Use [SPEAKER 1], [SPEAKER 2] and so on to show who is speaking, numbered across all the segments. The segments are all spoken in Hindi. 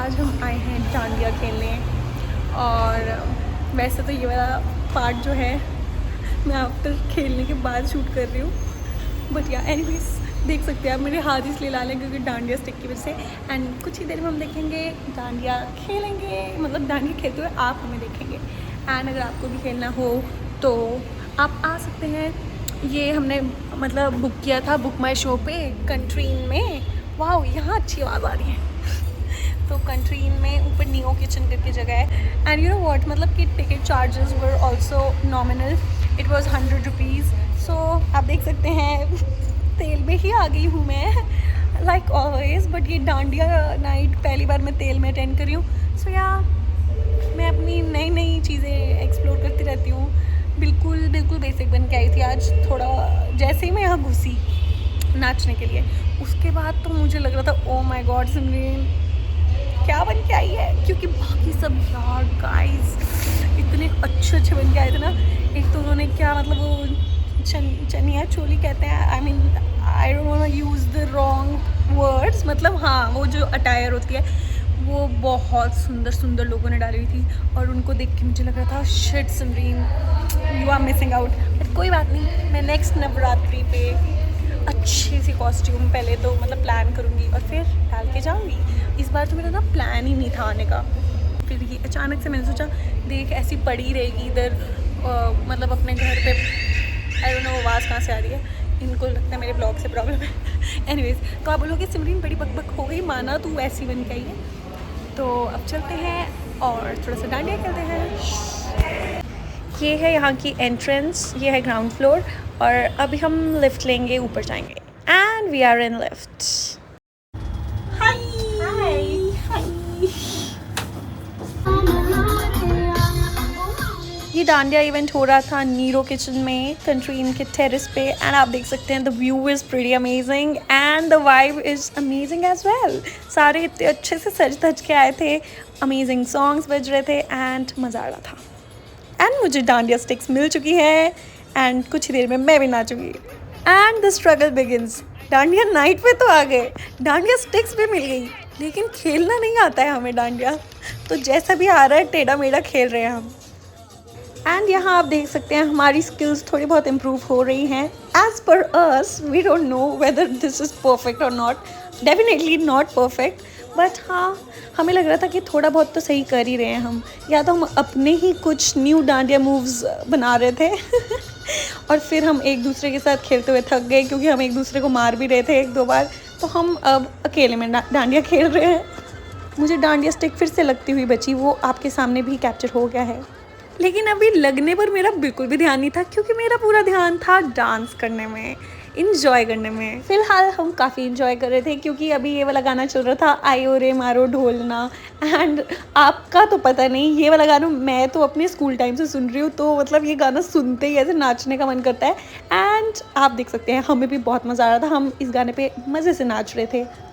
[SPEAKER 1] आज हम आए हैं डांडिया खेलने। और वैसे तो ये वाला पार्ट जो है मैं आफ्टर खेलने के बाद शूट कर रही हूँ, बट या एनीवेज देख सकते हैं आप मेरे हाथ इसलिए लाल हैं क्योंकि डांडिया स्टिक की वजह से। एंड कुछ ही देर में हम देखेंगे डांडिया खेलेंगे, मतलब डांडिया खेलते हुए आप हमें देखेंगे। एंड अगर आपको भी खेलना हो तो आप आ सकते हैं। ये हमने मतलब बुक किया था बुक माई शो पे कंट्रीन में। वाह, यहाँ अच्छी आवाज़ आ रही है। तो कंट्रीन में ऊपर नियो किचन करके जगह है। एंड यू नो व्हाट, मतलब कि ticket charges were also nominal, it was 100 rupees. So आप देख सकते हैं तेल में ही आ गई हूँ मैं लाइक ऑलवेज। बट ये डांडिया नाइट पहली बार मैं तेल में अटेंड कर रही हूँ। सो या मैं अपनी नई नई चीज़ें एक्सप्लोर करती रहती हूँ। बिल्कुल बिल्कुल बेसिक बन के आई थी आज। थोड़ा जैसे ही मैं यहाँ घुसी नाचने के लिए, उसके बाद तो मुझे लग रहा था ओ माय गॉड सिमरन क्या बन के आई है, क्योंकि बाकी सब यार गाइस इतने अच्छे अच्छे बन के आए थे ना। एक तो उन्होंने क्या मतलब वो चनिया चोली कहते हैं, I mean I don't want to use the wrong words, मतलब हाँ वो जो अटायर होती है वो बहुत सुंदर सुंदर लोगों ने डाली हुई थी। और उनको देख के मुझे लग रहा था shit Simran you are missing out. But कोई बात नहीं, मैं नेक्स्ट नवरात्रि पे अच्छी सी कॉस्ट्यूम पहले तो मतलब प्लान करूँगी और फिर डाल के जाऊँगी। इस बार तो मेरा ना प्लान ही नहीं था आने का। फिर ये अचानक से मैंने सोचा देख ऐसी पड़ी रहेगी इधर मतलब अपने घर पे। आई डोंट नो आवाज़ कहाँ से आ रही है, इनको लगता है मेरे ब्लॉग से प्रॉब्लम है। एनीवेज तो आप बोलोगे सिमरन बड़ी बकबक हो गई, माना तू ऐसी बन के आई है। तो अब चलते हैं और थोड़ा सा डांडिया खेलते हैं। ये है यहाँ की एंट्रेंस, ये है ग्राउंड फ्लोर और अभी हम लिफ्ट लेंगे, ऊपर जाएंगे। And we are in lift. ये डांडिया इवेंट हो रहा था नीरो किचन में कंट्रीन के टेरेस पे। एंड आप देख सकते हैं the view is pretty amazing and the vibe is amazing as well. सारे इतने अच्छे से सज धज के आए थे, अमेजिंग सॉन्ग्स बज रहे थे एंड मज़ा आ रहा था। एंड मुझे डांडिया स्टिक्स मिल चुकी है एंड कुछ ही देर में मैं भी नाचूंगी। And the struggle begins. Dandiya night पे तो आ गए, डांडिया स्टिक्स भी मिल गई, लेकिन खेलना नहीं आता है हमें डांडिया। तो जैसा भी आ रहा है टेढ़ा मेढ़ा खेल रहे हैं हम। एंड यहाँ आप देख सकते हैं हमारी स्किल्स थोड़ी बहुत इम्प्रूव हो रही हैं। As per us we don't know whether this is perfect और not, definitely not perfect, but हाँ हमें लग रहा था कि थोड़ा बहुत तो सही कर ही रहे हैं हम। या तो हम अपने ही कुछ न्यू डांडिया मूव्स बना रहे थे और फिर हम एक दूसरे के साथ खेलते हुए थक गए क्योंकि हम एक दूसरे को मार भी रहे थे एक दो बार। तो हम अब अकेले में डांडिया खेल रहे हैं। मुझे डांडिया स्टिक फिर से लगती हुई बची, वो आपके सामने भी कैप्चर हो गया है। लेकिन अभी लगने पर मेरा बिल्कुल भी ध्यान नहीं था क्योंकि मेरा पूरा ध्यान था डांस करने में, इंजॉय करने में। फिलहाल हम काफ़ी इंजॉय कर रहे थे क्योंकि अभी ये वाला गाना चल रहा था आयो रे मारो ढोलना। एंड आपका तो पता नहीं, ये वाला गाना मैं तो अपने स्कूल टाइम से सुन रही हूँ, तो मतलब ये गाना सुनते ही ऐसे नाचने का मन करता है। एंड आप देख सकते हैं हमें भी बहुत मज़ा आ रहा था, हम इस गाने पे मज़े से नाच रहे थे।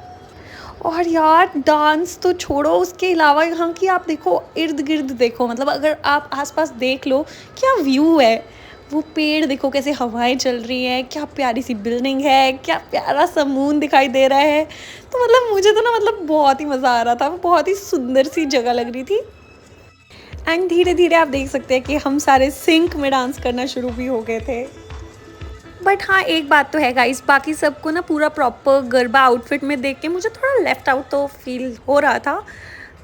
[SPEAKER 1] और यार डांस तो छोड़ो, उसके अलावा यहाँ की आप देखो इर्द गिर्द देखो, मतलब अगर आप आसपास देख लो क्या व्यू है। वो पेड़ देखो कैसे हवाएं चल रही हैं, क्या प्यारी सी बिल्डिंग है, क्या प्यारा सा मून दिखाई दे रहा है। तो मतलब मुझे तो ना मतलब बहुत ही मज़ा आ रहा था, वो बहुत ही सुंदर सी जगह लग रही थी। एंड धीरे धीरे आप देख सकते हैं कि हम सारे सिंक में डांस करना शुरू भी हो गए थे। बट हाँ एक बात तो है गाइस, बाकी सबको ना पूरा प्रॉपर गरबा आउटफिट में देख के मुझे थोड़ा लेफ्ट आउट तो फील हो रहा था,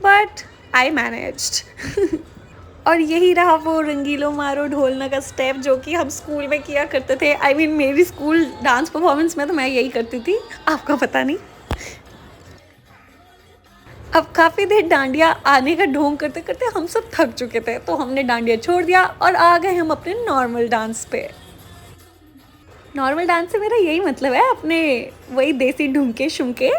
[SPEAKER 1] बट आई मैनेज्ड। और यही रहा वो रंगीलो मारो ढोलना का स्टेप जो कि हम स्कूल में किया करते थे। आई मीन मेरी स्कूल डांस परफॉर्मेंस में तो मैं यही करती थी, आपका पता नहीं। अब काफ़ी देर डांडिया आने का ढोंग करते करते हम सब थक चुके थे, तो हमने डांडिया छोड़ दिया और आ गए हम अपने नॉर्मल डांस पे। नॉर्मल डांस से मेरा यही मतलब है, अपने वही देसी ढुमके शुमके।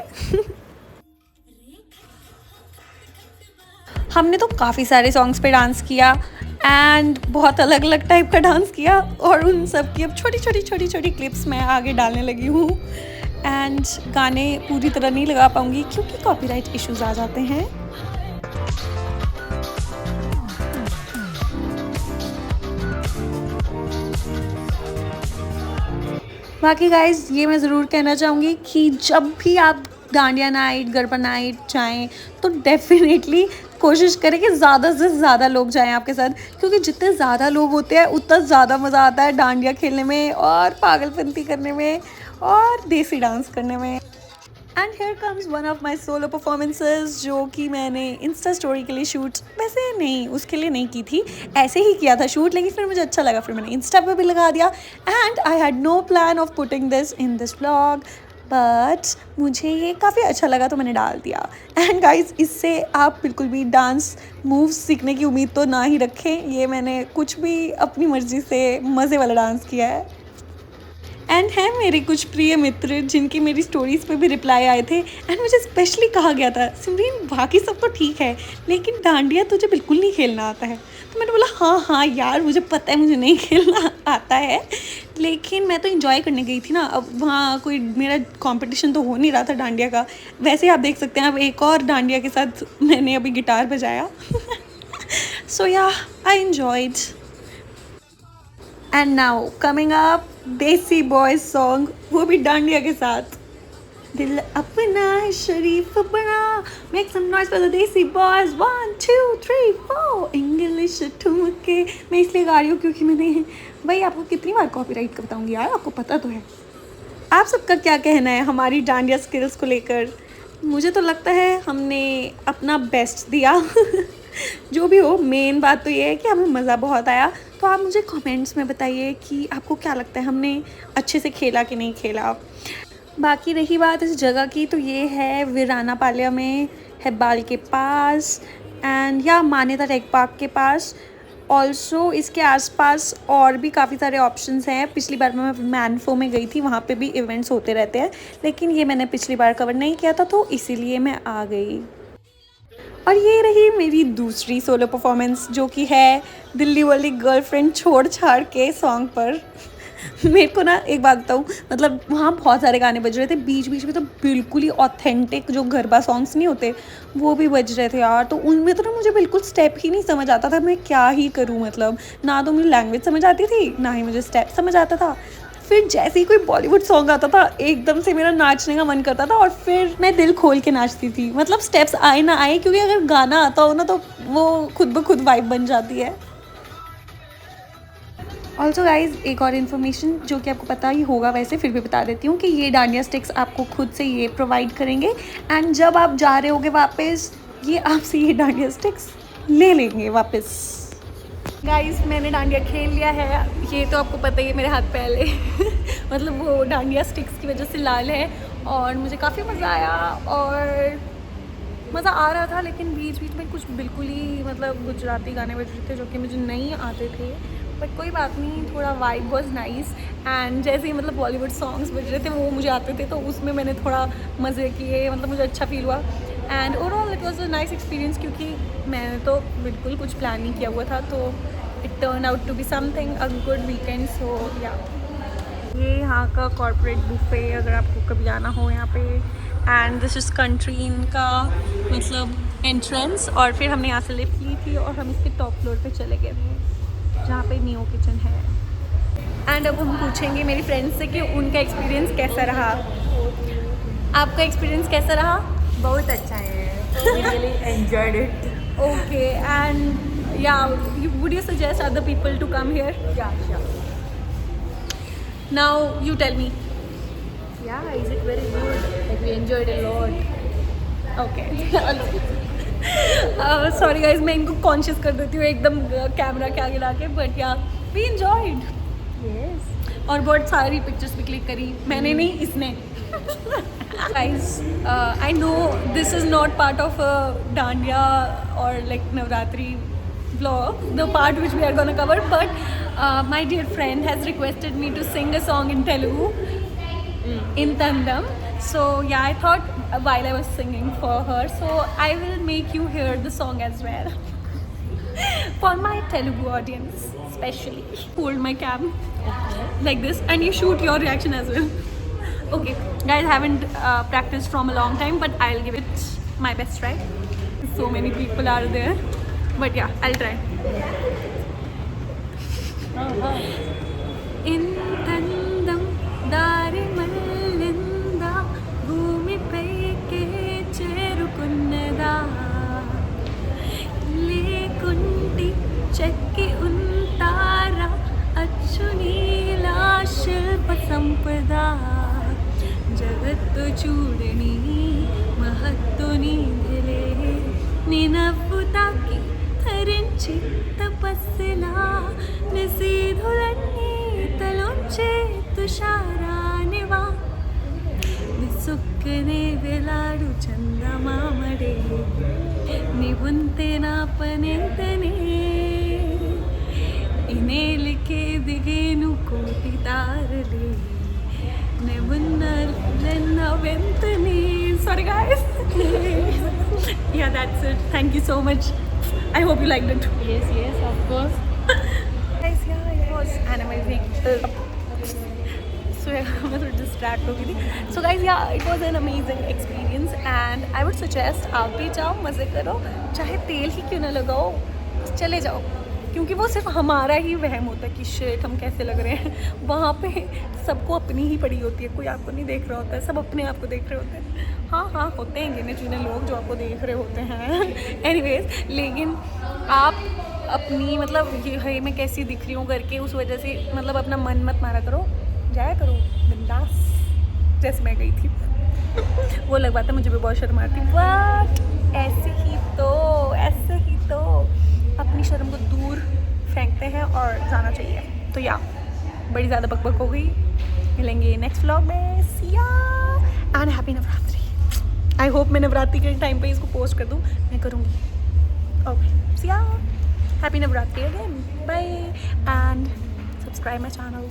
[SPEAKER 1] हमने तो काफ़ी सारे सॉन्ग्स पे डांस किया एंड बहुत अलग अलग टाइप का डांस किया, और उन सब की अब छोटी छोटी छोटी छोटी क्लिप्स मैं आगे डालने लगी हूँ। एंड गाने पूरी तरह नहीं लगा पाऊँगी क्योंकि कॉपीराइट इश्यूज आ जाते हैं। बाकी गाइज ये मैं ज़रूर कहना चाहूँगी कि जब भी आप डांडिया नाइट, गरबा नाइट जाएँ तो डेफिनेटली कोशिश करें कि ज़्यादा से ज़्यादा लोग जाएँ आपके साथ, क्योंकि जितने ज़्यादा लोग होते हैं उतना ज़्यादा मज़ा आता है डांडिया खेलने में और पागलपंती करने में और देसी डांस करने में। And here comes one of my solo performances, जो कि मैंने इंस्टा स्टोरी के लिए शूट, वैसे नहीं उसके लिए नहीं की थी, ऐसे ही किया था शूट, लेकिन फिर मुझे अच्छा लगा, फिर मैंने इंस्टा पे भी लगा दिया। And I had no plan of putting this in this vlog, but मुझे ये काफ़ी अच्छा लगा तो मैंने डाल दिया। एंड गाइज, इससे आप बिल्कुल भी डांस मूव्स सीखने की उम्मीद तो ना ही रखें, ये मैंने कुछ भी अपनी मर्ज़ी से मज़े वाला डांस किया है। एंड हैं मेरे कुछ प्रिय मित्र जिनकी मेरी स्टोरीज़ पे भी रिप्लाई आए थे, एंड मुझे स्पेशली कहा गया था, सिमरन बाकी सब तो ठीक है लेकिन डांडिया तुझे बिल्कुल नहीं खेलना आता है। तो मैंने बोला हाँ हाँ यार, मुझे पता है मुझे नहीं खेलना आता है, लेकिन मैं तो इंजॉय करने गई थी ना। अब वहाँ कोई मेरा कंपटीशन तो हो नहीं रहा था डांडिया का। वैसे आप देख सकते हैं, अब एक और डांडिया के साथ मैंने अभी गिटार बजाया। सो या, I enjoyed. And now coming up देसी बॉयज सॉन्ग, वो भी डांडिया के साथ। दिल अपना है शरीफ बना, make some noise for the desi boys, 1 2 3 4 English ठुमके। मैं इसलिए गा रही हूँ क्योंकि मैंने, भाई आपको कितनी बार कॉपीराइट का बताऊँगी यार, आपको पता तो है। आप सबका क्या कहना है हमारी डांडिया स्किल्स को लेकर? मुझे तो लगता है हमने अपना बेस्ट दिया। जो भी हो, मेन बात तो ये है कि हमें मज़ा बहुत आया। तो आप मुझे कमेंट्स में बताइए कि आपको क्या लगता है, हमने अच्छे से खेला कि नहीं खेला। बाकी रही बात इस जगह की, तो ये है वीराना पाल्या में, हेब्बाल के पास, एंड या मान्यता टेक पार्क के पास। ऑल्सो इसके आसपास और भी काफ़ी सारे ऑप्शंस हैं। पिछली बार मैं मैनफो में गई थी, वहाँ पे भी इवेंट्स होते रहते हैं, लेकिन ये मैंने पिछली बार कवर नहीं किया था तो इसीलिए मैं आ गई। और ये रही मेरी दूसरी सोलो परफॉर्मेंस, जो कि है दिल्ली वाली गर्लफ्रेंड छोड़ छाड़ के सॉन्ग पर। मेरे को ना एक बात बताऊँ, मतलब वहाँ बहुत सारे गाने बज रहे थे, बीच बीच में तो बिल्कुल ही ऑथेंटिक जो गरबा सॉन्ग्स नहीं होते वो भी बज रहे थे यार। तो उनमें तो ना मुझे बिल्कुल स्टेप ही नहीं समझ आता था, मैं क्या ही करूँ। मतलब ना तो मुझे लैंग्वेज समझ आती थी, ना ही मुझे स्टेप समझ आता था। फिर जैसे ही कोई बॉलीवुड सॉन्ग आता था, एकदम से मेरा नाचने का मन करता था और फिर मैं दिल खोल के नाचती थी। मतलब स्टेप्स आए ना आए, क्योंकि अगर गाना आता हो ना तो वो खुद ब खुद वाइब बन जाती है। ऑल्सो गाइज, एक और इन्फॉर्मेशन जो कि आपको पता ही होगा, वैसे फिर भी बता देती हूँ कि ये डांडिया स्टिक्स आपको खुद से ये प्रोवाइड करेंगे, एंड जब आप जा रहे होगे वापस, ये आपसे ये डांडिया स्टिक्स ले लेंगे वापस। गाइस, मैंने डांडिया खेल लिया है, ये तो आपको पता ही है, मेरे हाथ पहले मतलब वो डांडिया स्टिक्स की वजह से लाल है, और मुझे काफ़ी मज़ा आया और मज़ा आ रहा था, लेकिन बीच बीच में कुछ बिल्कुल ही मतलब गुजराती गाने बज रहे थे जो कि मुझे नहीं आते थे, बट कोई बात नहीं, थोड़ा वाइब वॉज नाइस। एंड जैसे ही मतलब बॉलीवुड सॉन्ग्स बज रहे थे वो मुझे आते थे, तो उसमें मैंने थोड़ा मज़े किए, मतलब मुझे अच्छा फील हुआ। And overall it was a nice experience, क्योंकि मैंने तो बिल्कुल कुछ प्लान नहीं किया हुआ था, तो it turn out to be something a good weekend. So yeah, ये यहाँ का कॉर्पोरेट बुफे, अगर आपको कभी आना हो यहाँ पे। एंड दिस इज़ कंट्रीन का मतलब एंट्रेंस, और फिर हमने यहाँ से लिफ्ट ली थी और हम इसके टॉप फ्लोर पे चले गए थे जहाँ पे नियो किचन है। एंड अब हम पूछेंगे मेरी फ्रेंड्स से कि उनका एक्सपीरियंस कैसा रहा। आपका एक्सपीरियंस कैसा रहा?
[SPEAKER 2] बहुत अच्छा है, we really enjoyed it.
[SPEAKER 1] Okay, and yeah, would you suggest other people to come here?
[SPEAKER 2] Yeah, sure.
[SPEAKER 1] Now you tell me.
[SPEAKER 2] Yeah, is it very good? Like we enjoyed a lot.
[SPEAKER 1] Okay. Sorry guys, मैं इनको कॉन्शियस कर देती हूँ एकदम कैमरा के आगे लाके, बट या वी एंजॉयड।
[SPEAKER 2] Yes.
[SPEAKER 1] और बहुत सारी पिक्चर्स भी क्लिक करी, मैंने नहीं, इसने। Guys, I know this is not part of a Dandiya or like Navratri vlog, the part which we are gonna cover, but my dear friend has requested me to sing a song in Telugu, in Tandam. So yeah, I thought while I was singing for her, so I will make you hear the song as well. For my Telugu audience especially. Hold my cam like this and you shoot your reaction as well. Okay, guys, haven't practiced from a long time, but I'll give it my best try. So many people are there, but yeah, I'll try. In Tandam dari mallinda bhumi payke నీతో చూడని మహత్తు నీదిలే నీ నవ్వు తాకి ధరించి తపస్సులా నిశీధులన్నీ తలొంచే తుషారానివా విసుక్కనే వేలాడు చందమామడే నీవుంతే నా పనెంతనే ఇనేలికే దిగేను కోటి తారలే నెవున్నవెంతనే sorry guys yeah that's it thank you so much I hope you liked it
[SPEAKER 2] Yes, yes, of course.
[SPEAKER 1] guys yeah it was an amazing so मैं थोड़ी डिस्ट्रैक्ट हो गई थी सो गाइज या it was an amazing experience and I would suggest आप भी जाओ मज़े करो चाहे तेल ही क्यों ना लगाओ बस चले जाओ क्योंकि वो सिर्फ हमारा ही वहम होता है कि शिट हम कैसे लग रहे हैं वहाँ पे सबको अपनी ही पड़ी होती है कोई आपको नहीं देख रहा होता है सब अपने आप को देख रहे होते हैं हाँ हाँ होते हैं गिने चुने लोग जो आपको देख रहे होते हैं एनीवेज लेकिन आप अपनी मतलब ये है मैं कैसी दिख रही हूँ करके उस वजह से मतलब अपना मन मत मारा करो जाया करो बिंदास जैसे मैं गई थी वो लगवाता मुझे भी बहुत शर्म आती बट ऐसे ही तो अपनी शर्म को दूर फेंकते हैं और जाना चाहिए तो या बड़ी ज़्यादा बकबक हो गई मिलेंगे नेक्स्ट व्लॉग में Siya and happy Navratri I hope मैं नवरात्रि के टाइम पे इसको पोस्ट कर दूँ मैं करूँगी okay Siya happy Navratri again bye and subscribe my channel